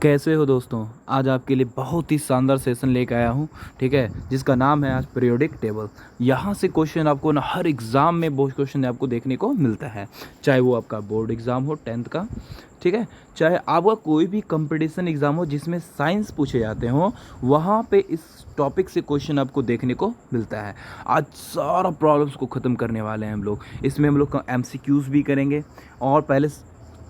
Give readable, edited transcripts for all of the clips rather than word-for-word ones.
कैसे हो दोस्तों। आज आपके लिए बहुत ही शानदार सेशन लेकर आया हूँ। ठीक है, जिसका नाम है आज पीरियोडिक टेबल। यहाँ से क्वेश्चन आपको ना हर एग्ज़ाम में बहुत क्वेश्चन आपको देखने को मिलता है, चाहे वो आपका बोर्ड एग्ज़ाम हो 10th का, ठीक है, चाहे आपका कोई भी कंपटीशन एग्ज़ाम हो जिसमें साइंस पूछे जाते हों, वहाँ पे इस टॉपिक से क्वेश्चन आपको देखने को मिलता है। आज सारा प्रॉब्लम्स को ख़त्म करने वाले हैं हम लोग। इसमें हम लोग MCQs भी करेंगे और पहले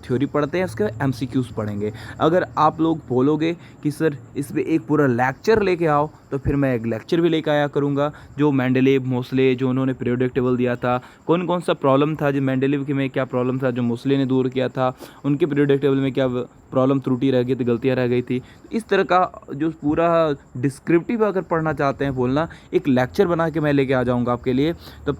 थ्योरी पढ़ते हैं, उसके बाद MCQs पढ़ेंगे। अगर आप लोग बोलोगे कि सर इस पर एक पूरा लेक्चर लेके आओ, तो फिर मैं एक लेक्चर भी लेके आया करूँगा। जो मेंडलीव मोस्ले जो उन्होंने पीरियोडिक टेबल दिया था, कौन कौन सा प्रॉब्लम था, जो मेंडलीव के में क्या प्रॉब्लम था, जो मोस्ले ने दूर किया था, उनके पीरियोडिक टेबल में क्या प्रॉब्लम त्रुटि रह गई थी, गलतियाँ रह गई थी। इस तरह का जो पूरा डिस्क्रिप्टिव अगर पढ़ना चाहते हैं बोलना, एक लेक्चर बना के मैं लेके आ जाऊँगा आपके लिए। तो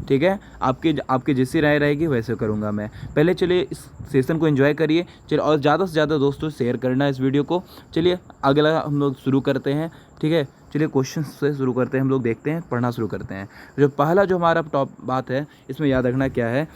ठीक है, आपके आपके जैसी राय रहेगी वैसे करूँगा मैं। पहले चलिए इस सेशन को एंजॉय करिए, चलिए, और ज़्यादा से ज़्यादा दोस्तों शेयर करना इस वीडियो को। चलिए अगला हम लोग शुरू करते हैं। ठीक है, चलिए क्वेश्चन से शुरू करते हैं, हम लोग देखते हैं, पढ़ना शुरू करते हैं। जो पहला जो हमारा टॉप बात है, इसमें याद रखना क्या है,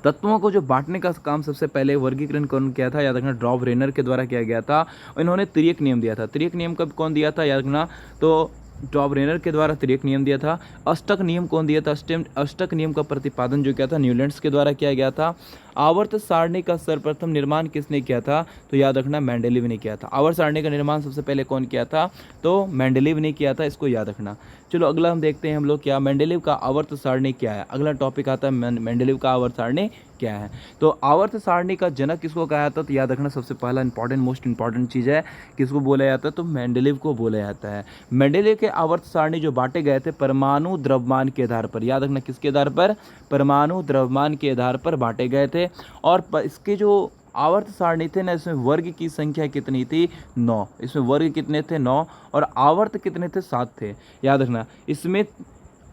तत्वों को जो बांटने का काम सबसे पहले वर्गीकरण कौन किया था, याद रखना ड्रॉप रेनर के द्वारा किया गया था। इन्होंने तिर्यक नियम दिया था। तिर्यक नियम कब कौन दिया था, याद रखना, तो ड्रॉप रेनर के द्वारा तिर्यक नियम दिया था। अष्टक नियम कौन दिया था, अष्टक नियम का प्रतिपादन जो किया था न्यूलैंड्स के द्वारा किया गया था। आवर्त सारणी का सर्वप्रथम निर्माण किसने किया था, तो याद रखना मेंडलीव ने किया था। आवर्त सारणी का निर्माण सबसे पहले कौन किया था, तो मेंडलीव ने किया था, इसको याद रखना। चलो अगला हम देखते हैं हम लोग क्या मेंडलीव का आवर्त सारणी क्या है। अगला टॉपिक आता है मेंडलीव का आवर्त सारणी क्या है। तो आवर्त सारणी का जनक किसको कहा जाता है, तो याद रखना सबसे पहला इंपॉर्टेंट मोस्ट इंपॉर्टेंट चीज़ है, किसको बोला जाता है, तो मेंडलीव को बोला जाता है। मेंडलीव के आवर्त सारणी जो बांटे गए थे परमाणु द्रव्यमान के आधार पर, याद रखना किसके आधार पर, परमाणु द्रव्यमान के आधार पर बांटे गए थे। और इसके जो आवर्त सारणी थे ना, इसमें वर्ग की संख्या कितनी थी, 9। इसमें वर्ग कितने थे, 9, और आवर्त कितने थे, 7 थे। याद रखना इसमें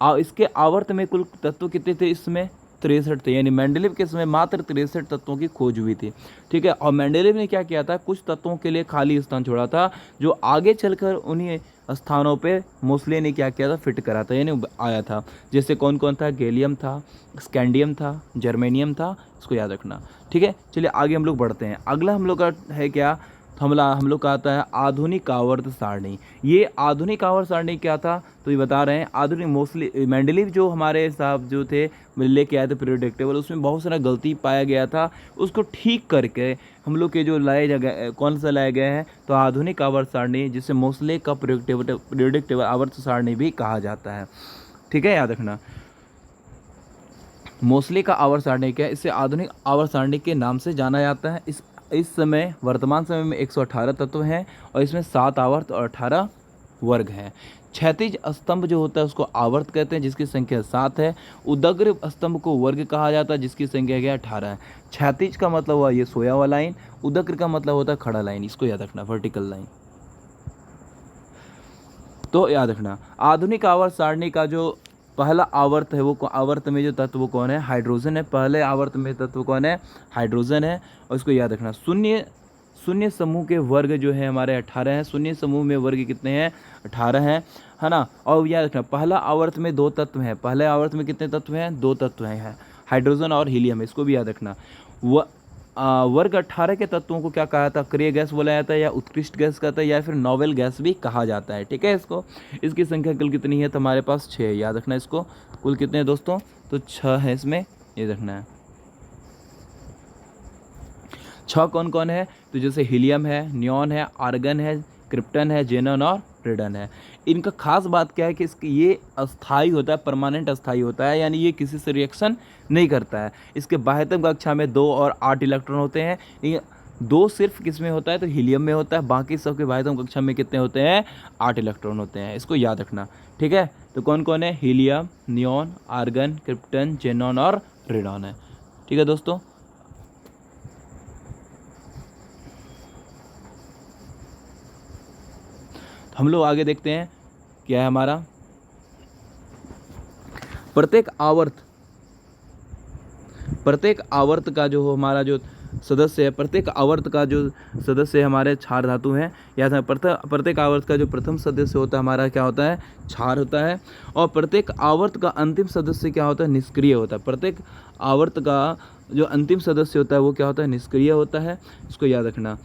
इसके आवर्त में कुल तत्व कितने थे, इसमें 63 थे। यानी मेंडलीव के समय मात्र 63 तत्वों की खोज हुई थी। ठीक है, और मेंडलीव ने क्या किया था, कुछ तत्वों के लिए खाली स्थान छोड़ा था, जो आगे चलकर उन्हीं स्थानों पे मोस्ले ने क्या किया था, फिट करा था, यानी आया था। जैसे कौन कौन था, गैलियम था, स्कैंडियम था, जर्मेनियम था, इसको याद रखना। ठीक है, चलिए आगे हम लोग बढ़ते हैं। अगला हम लोग का है क्या, हम लोग का आता है आधुनिक आवर्त सारणी। ये आधुनिक आवर्त सारणी क्या था, तो ये बता रहे हैं आधुनिक मोस्टली मेंडलीव जो हमारे साहब जो थे लेके आए थे पीरियोडिक टेबल, उसमें बहुत सारा गलती पाया गया था। उसको ठीक करके हम लोग के जो लाए जगह कौन सा लाया गया है, तो आधुनिक आवर्त सारणी, जिसे मोस्ले का पीरियोडिक टेबल आवर्त सारणी भी कहा जाता है। ठीक है, याद रखना मोस्ले का आवर्त सारणी क्या है, इसे आधुनिक आवर्त सारणी के नाम से जाना जाता है। इस समय वर्तमान समय में 118 तत्व हैं, और इसमें 7 आवर्त और 18 वर्ग हैं। क्षैतिज स्तंभ जो होता है उसको आवर्त कहते हैं, जिसकी संख्या 7 है। उदग्र स्तंभ को वर्ग कहा जाता है, जिसकी संख्या क्या है, 18 है। क्षैतिज का मतलब हुआ ये सोया हुआ लाइन, उदग्र का मतलब होता है खड़ा लाइन, इसको याद रखना, वर्टिकल लाइन। तो याद रखना आधुनिक आवर्त सारणी का जो पहला आवर्त है, वो आवर्त में जो तत्व कौन है, हाइड्रोजन है। पहले आवर्त में तत्व कौन है, हाइड्रोजन है, और इसको याद रखना। शून्य शून्य समूह के वर्ग जो है हमारे 18 हैं। शून्य समूह में वर्ग कितने हैं, 18 हैं, है ना। और याद रखना पहला आवर्त में 2 तत्व हैं। पहले आवर्त में कितने तत्व हैं, 2 तत्व हैं, हाइड्रोजन और हीलियम, इसको भी याद रखना। वर्ग 18 के तत्वों को क्या कहा जाता है, अक्रिय गैस बोला जाता है, या उत्कृष्ट गैस कहता है, या फिर नोवेल गैस भी कहा जाता है। ठीक है, इसकी संख्या कुल कितनी है, तो हमारे पास 6 है। याद रखना इसको, कुल कितने हैं दोस्तों, तो 6 है इसमें, ये रखना है। 6 कौन कौन है, तो जैसे हीलियम है, नियॉन है, आर्गन है, क्रिप्टन है, जेनन और रेडन है। इनका खास बात क्या है कि ये अस्थाई होता है, परमानेंट अस्थाई होता है, यानी ये किसी से रिएक्शन नहीं करता है। इसके बाह्यतम कक्षा में 2 और 8 इलेक्ट्रॉन होते हैं। ये 2 सिर्फ किस में होता है, तो हीलियम में होता है। बाकी सबके बाह्यतम कक्षा में कितने होते हैं, 8 इलेक्ट्रॉन होते हैं, इसको याद रखना। ठीक है, तो कौन कौन है, helium, neon, argon, krypton, xenon और रेडॉन है। ठीक है दोस्तों, हम लोग आगे देखते हैं क्या है हमारा प्रत्येक आवर्त का जो हमारा जो सदस्य है, प्रत्येक आवर्त का जो सदस्य हमारे क्षार धातु हैं। याद है, प्रत्येक आवर्त का जो प्रथम सदस्य होता है हमारा क्या होता है, क्षार होता है। और प्रत्येक आवर्त का अंतिम सदस्य क्या होता है, निष्क्रिय होता है। प्रत्येक आवर्त का जो अंतिम सदस्य होता है वो क्या होता है, निष्क्रिय होता है, इसको याद रखना।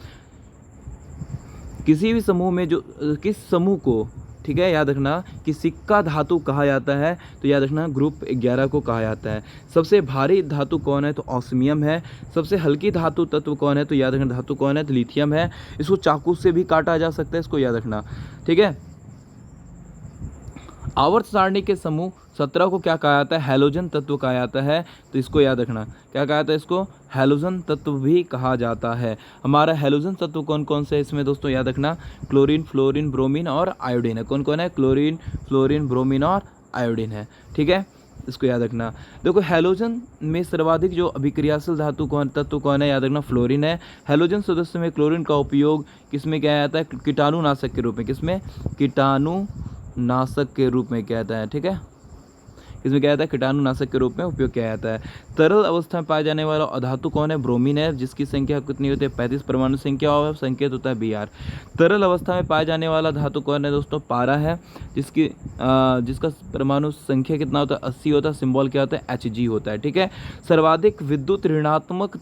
किसी भी समूह में जो किस समूह को, ठीक है, याद रखना कि सिक्का धातु कहा जाता है, तो याद रखना ग्रुप 11 को कहा जाता है। सबसे भारी धातु कौन है, तो ऑस्मियम है। सबसे हल्की धातु तत्व कौन है, तो याद रखना धातु कौन है, तो लिथियम है। इसको चाकू से भी काटा जा सकता है, इसको याद रखना, ठीक है। आवर्त सारणी के समूह 17 को क्या कहा जाता है, हैलोजन तत्व कहा जाता है, तो इसको याद रखना, क्या कहा जाता है, इसको हैलोजन तत्व भी कहा जाता है। हमारा हैलोजन तत्व कौन कौन से है इसमें दोस्तों, याद रखना क्लोरीन, फ्लोरीन, ब्रोमीन और आयोडीन है। कौन कौन है, क्लोरीन, फ्लोरीन, ब्रोमीन और आयोडीन है, ठीक है, इसको याद रखना। देखो हैलोजन में सर्वाधिक जो अभिक्रियाशील धातु कौन तत्व कौन है, याद रखना फ्लोरीन है। हैलोजन सदस्य में क्लोरीन का उपयोग किसमें किया जाता है, कीटाणुनाशक के रूप में, किसमें, कीटाणुनाशक के रूप में किया जाता है, ठीक है, इसमें क्या जाता है, कीटाणुनाशक के रूप में उपयोग किया जाता है। तरल अवस्था में पाया जाने वाला अधातु कौन है, ब्रोमीन है, जिसकी संख्या कितनी होती है, 35 परमाणु संख्या और संकेत होता है Br। तरल अवस्था में पाया जाने वाला धातु कौन है दोस्तों, पारा है, जिसका परमाणु संख्या कितना होता है, 80 होता है, सिंबल क्या होता है, Hg होता है, ठीक है। सर्वाधिक विद्युत ऋणात्मक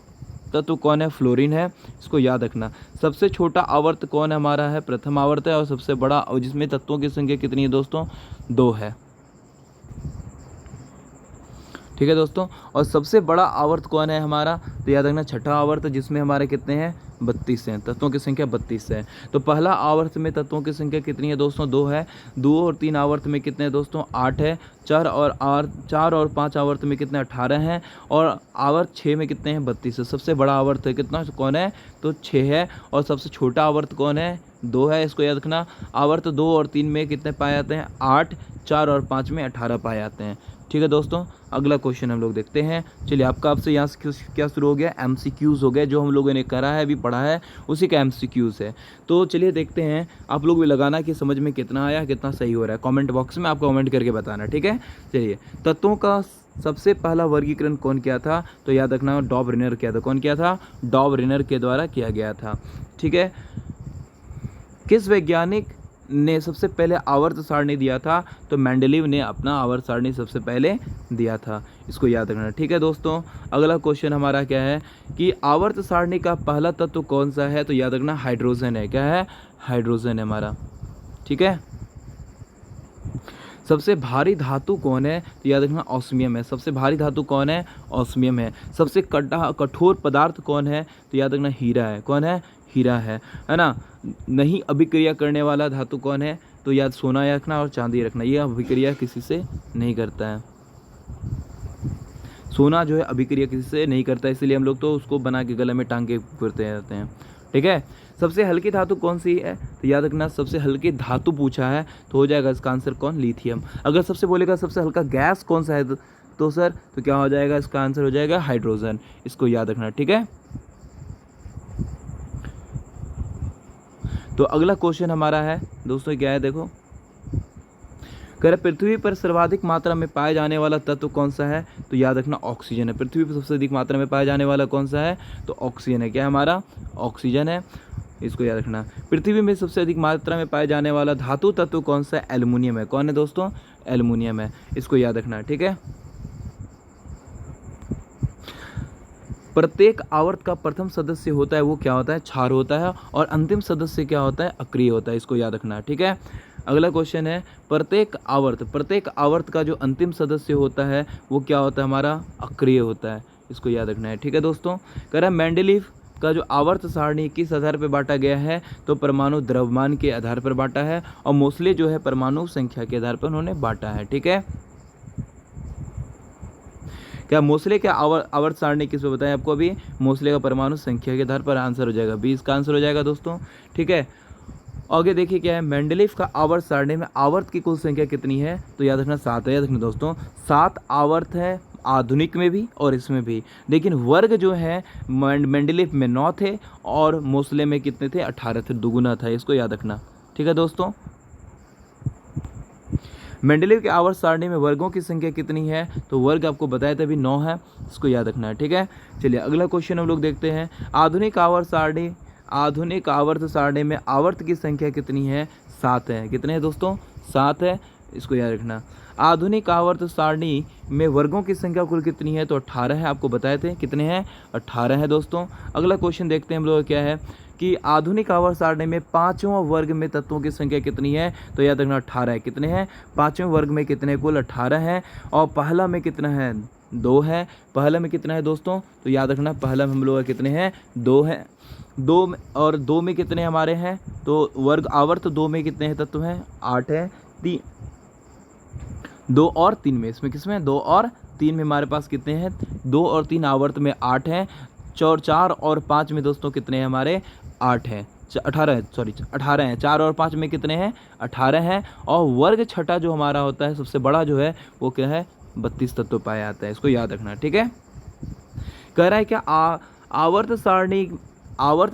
तत्व कौन है, फ्लोरीन है, इसको याद रखना। सबसे छोटा आवर्त कौन है हमारा है, प्रथम आवर्त है, और सबसे बड़ा, और जिसमें तत्वों की संख्या कितनी है दोस्तों, 2 है, ठीक है दोस्तों। और सबसे बड़ा आवर्त कौन है हमारा, तो याद रखना छठा आवर्त, जिसमें हमारे कितने हैं, 32 हैं, तत्वों की संख्या 32 है। तो पहला आवर्त में तत्वों की संख्या कितनी है दोस्तों, 2 है। 2 और 3 आवर्त में कितने हैं दोस्तों, 8 है। 4 और 5 आवर्त में कितने, 18 हैं। और आवर्त 6 में कितने हैं, 32 है। सबसे बड़ा आवर्त है कितना, कौन है, तो 6 है। और सबसे छोटा आवर्त कौन है, 2 है, इसको याद रखना। आवर्त 2 और 3 में कितने पाए जाते हैं, 8। 4 और 5 में 18 पाए जाते हैं, ठीक है दोस्तों। अगला क्वेश्चन हम लोग देखते हैं। चलिए आपका आपसे यहाँ से क्या शुरू हो गया, MCQs हो गए, जो हम लोगों ने करा है, अभी पढ़ा है, उसी का MCQs है। तो चलिए देखते हैं, आप लोग भी लगाना कि समझ में कितना आया, कितना सही हो रहा है। कमेंट बॉक्स में आप कमेंट करके बताना, ठीक है। चलिए, तत्वों का सबसे पहला वर्गीकरण कौन किया था, तो याद रखना डॉबरिनर किया था। कौन किया था, डॉबरिनर के द्वारा किया गया था, ठीक है। किस वैज्ञानिक ने सबसे पहले आवर्त सारणी दिया था, तो मेंडलीव ने अपना आवर्त सारणी सबसे पहले दिया था, इसको याद रखना, ठीक है दोस्तों। अगला क्वेश्चन हमारा क्या है कि आवर्त सारणी का पहला तत्व कौन सा है, तो याद रखना हाइड्रोजन है। क्या है, हाइड्रोजन है हमारा, ठीक है। सबसे भारी धातु कौन है, तो याद रखना ऑस्मियम है। सबसे भारी धातु कौन है, ऑस्मियम है। सबसे कठोर पदार्थ कौन है, तो याद रखना हीरा है। कौन है, हीरा है ना। नहीं अभिक्रिया करने वाला धातु कौन है, तो याद सोना रखना और चांदी रखना, ये अभिक्रिया किसी से नहीं करता है। सोना जो है अभिक्रिया किसी से नहीं करता, इसलिए हम लोग तो उसको बना के गले में टांग के फिरते रहते हैं, ठीक है। सबसे हल्की धातु कौन सी है, तो याद रखना सबसे हल्की धातु पूछा है तो हो जाएगा इसका आंसर कौन, लिथियम। अगर सबसे बोलेगा सबसे हल्का गैस कौन सा है, तो सर तो क्या हो जाएगा, इसका आंसर हो जाएगा हाइड्रोजन, इसको याद रखना, ठीक है। तो अगला क्वेश्चन हमारा है दोस्तों, क्या है देखो, कह रहे पृथ्वी पर सर्वाधिक मात्रा में पाए जाने वाला तत्व कौन सा है, तो याद रखना ऑक्सीजन है। पृथ्वी पर सबसे अधिक मात्रा में पाया जाने वाला कौन सा है, तो ऑक्सीजन है। क्या है हमारा, ऑक्सीजन है, इसको याद रखना। पृथ्वी में सबसे अधिक मात्रा में पाए जाने वाला धातु तत्व कौन सा है, एल्युमिनियम है। कौन है दोस्तों, एल्युमिनियम है, इसको याद रखना, ठीक है। प्रत्येक आवर्त का प्रथम सदस्य होता है वो क्या होता है, क्षार होता है, और अंतिम सदस्य क्या होता है, अक्रिय होता है, इसको याद रखना, ठीक है। अगला क्वेश्चन है, प्रत्येक आवर्त का जो अंतिम सदस्य होता है वो क्या होता है हमारा, अक्रिय होता है, इसको याद रखना है, ठीक है दोस्तों। कह रहा है मेंडलीव का जो आवर्त सारणी किस आधार पर बांटा गया है, तो परमाणु द्रव्यमान के आधार पर बांटा है, और मोस्ले जो है परमाणु संख्या के आधार पर उन्होंने बांटा है, ठीक है। क्या मोस्ले के आवर्त सारणी किस पे बताएं आपको अभी, मोस्ले का परमाणु संख्या के आधार पर आंसर हो जाएगा, 20 का आंसर हो जाएगा दोस्तों, ठीक है। आगे देखिए क्या है, मेंडलीव का आवर्त सारणी में आवर्त की कुल संख्या कितनी है, तो याद रखना 7 है। याद रखना दोस्तों 7 आवर्त है, आधुनिक में भी और इसमें भी, लेकिन वर्ग जो है मेंडलीव में 9 थे और मोस्ले में कितने थे, 18 थे, दुगुना था, इसको याद रखना, ठीक है दोस्तों। मेंडलीव के आवर्त सारणी में वर्गों की संख्या कितनी है, तो वर्ग आपको बताया था अभी 9 है, इसको याद रखना है, ठीक है। चलिए अगला क्वेश्चन हम लोग देखते हैं। आधुनिक आवर्त सारणी में आवर्त की संख्या कितनी है, 7 है। कितने हैं दोस्तों, 7 है, इसको याद रखना। आधुनिक आवर्त सारणी में वर्गों की संख्या कुल कितनी है, तो 18 है, आपको बताए थे कितने हैं, 18 है दोस्तों। अगला क्वेश्चन देखते हैं हम लोग क्या है, कि आधुनिक आवर्त सारणी में पाँचवें वर्ग में तत्वों की संख्या कितनी है, तो याद रखना 18 है। कितने हैं, पाँचवें वर्ग में कितने, कुल 18 हैं। और पहला में कितना है, 2 है। पहला में कितना है दोस्तों, तो याद रखना पहला में हम लोग कितने हैं, 2 हैं। 2 में, और 2 में कितने हमारे हैं, तो वर्ग आवर्त 2 में कितने हैं तत्व हैं, 8 है। 2 और 3 में, इसमें किसमें, 2 और 3 में हमारे पास कितने हैं, 2 और 3 आवर्त में 8 हैं। 4 और 5 में दोस्तों कितने हैं हमारे, 8 हैं, 18 है, सॉरी 18 हैं। 4 और 5 में कितने हैं, 18 हैं। और वर्ग छठा जो हमारा होता है सबसे बड़ा जो है वो क्या है, 32 तत्व पाया जाता है। इसको याद रखना, ठीक है। कह रहा है क्या, आवर्त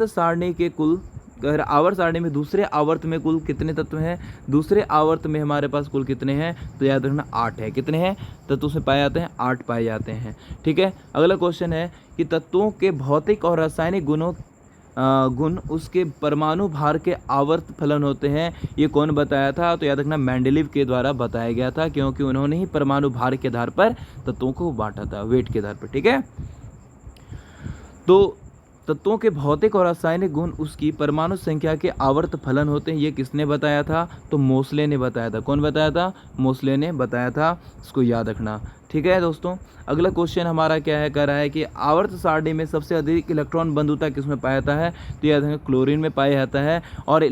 सारणी के कुल, आवर्त सारणी में दूसरे आवर्त में कुल कितने तत्व हैं, दूसरे आवर्त में हमारे पास कुल कितने हैं, तो याद रखना 8 है। कितने हैं तत्व उसमें पाए जाते हैं, 8 पाए जाते हैं, ठीक है। अगला क्वेश्चन है कि तत्वों के भौतिक और रासायनिक गुण उसके परमाणु भार के आवर्त फलन होते हैं, ये कौन बताया था, तो याद रखना मेंडलीव के द्वारा बताया गया था, क्योंकि उन्होंने ही परमाणु भार के आधार पर तत्वों को बांटा था, वेट के आधार पर, ठीक है। तो तत्वों के भौतिक और रासायनिक गुण उसकी परमाणु संख्या के आवर्त फलन होते हैं, ये किसने बताया था, तो मोसले ने बताया था। कौन बताया था, मोसले ने बताया था। इसको याद रखना, ठीक है दोस्तों। अगला क्वेश्चन हमारा क्या है, कह रहा है कि आवर्त सारणी में सबसे अधिक इलेक्ट्रॉन बंधुता किसमें पाया जाता है, तो याद रखना क्लोरीन में पाया जाता है। और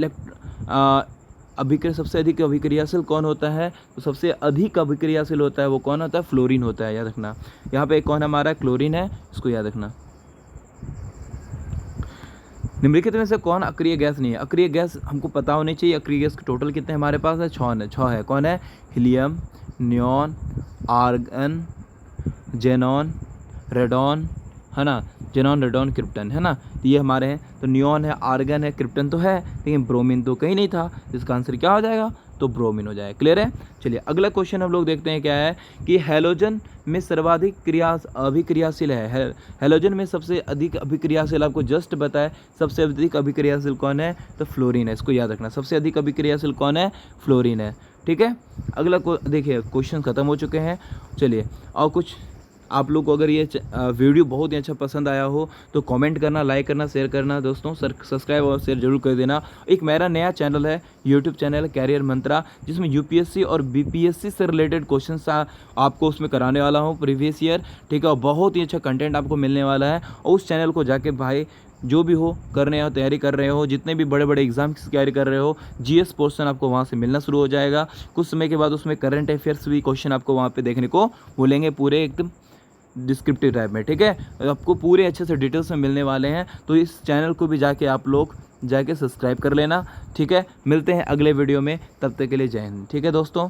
सबसे अधिक अभिक्रियाशील कौन होता है, तो सबसे अधिक अभिक्रियाशील होता है वो कौन होता है, फ्लोरीन होता है, याद रखना। यहाँ पे कौन हमारा क्लोरीन है, इसको याद रखना। निम्नलिखित में से कौन अक्रिय गैस नहीं है, अक्रिय गैस हमको पता होनी चाहिए। अक्रिय गैस के टोटल कितने हमारे पास है, 6 है। कौन है, helium, neon, argon, xenon, radon, है ना, जेनॉन, रेडॉन, क्रिप्टन, है ना, तो ये हमारे हैं। तो नियॉन है, आर्गन है, क्रिप्टन तो है, लेकिन ब्रोमीन तो कहीं नहीं था, इसका आंसर क्या हो जाएगा, तो ब्रोमीन हो जाएगा। क्लियर है। चलिए अगला क्वेश्चन हम लोग देखते हैं क्या है कि हैलोजन में सर्वाधिक अभिक्रियाशील है। हैलोजन में सबसे अधिक अभिक्रियाशील आपको जस्ट बताए, सबसे अधिक अभिक्रियाशील कौन है, तो फ्लोरीन है। इसको याद रखना, सबसे अधिक अभिक्रियाशील कौन है, फ्लोरीन है, ठीक है। अगला देखिए क्वेश्चन खत्म हो चुके हैं। चलिए और कुछ आप लोग को अगर ये वीडियो बहुत ही अच्छा पसंद आया हो तो कमेंट करना, लाइक करना, शेयर करना दोस्तों, सब्सक्राइब और शेयर जरूर कर देना। एक मेरा नया चैनल है, यूट्यूब चैनल कैरियर मंत्रा, जिसमें यूपीएससी और बीपीएससी से रिलेटेड क्वेश्चन आपको उसमें कराने वाला हूँ प्रीवियस ईयर, ठीक है। और बहुत ही अच्छा कंटेंट आपको मिलने वाला है। और उस चैनल को जाके भाई जो भी हो करने हो, तैयारी कर रहे हो, जितने भी बड़े बड़े एग्जाम की तैयारी कर रहे हो, जीएस पोर्शन आपको वहाँ से मिलना शुरू हो जाएगा। कुछ समय के बाद उसमें करंट अफेयर्स भी क्वेश्चन आपको वहाँ पे देखने को मिलेंगे, पूरे एकदम डिस्क्रिप्टिव टाइप में, ठीक है। आपको पूरे अच्छे से डिटेल्स में मिलने वाले हैं, तो इस चैनल को भी जाके आप लोग जाके सब्सक्राइब कर लेना, ठीक है। मिलते हैं अगले वीडियो में, तब तक के लिए जय हिंद, ठीक है दोस्तों।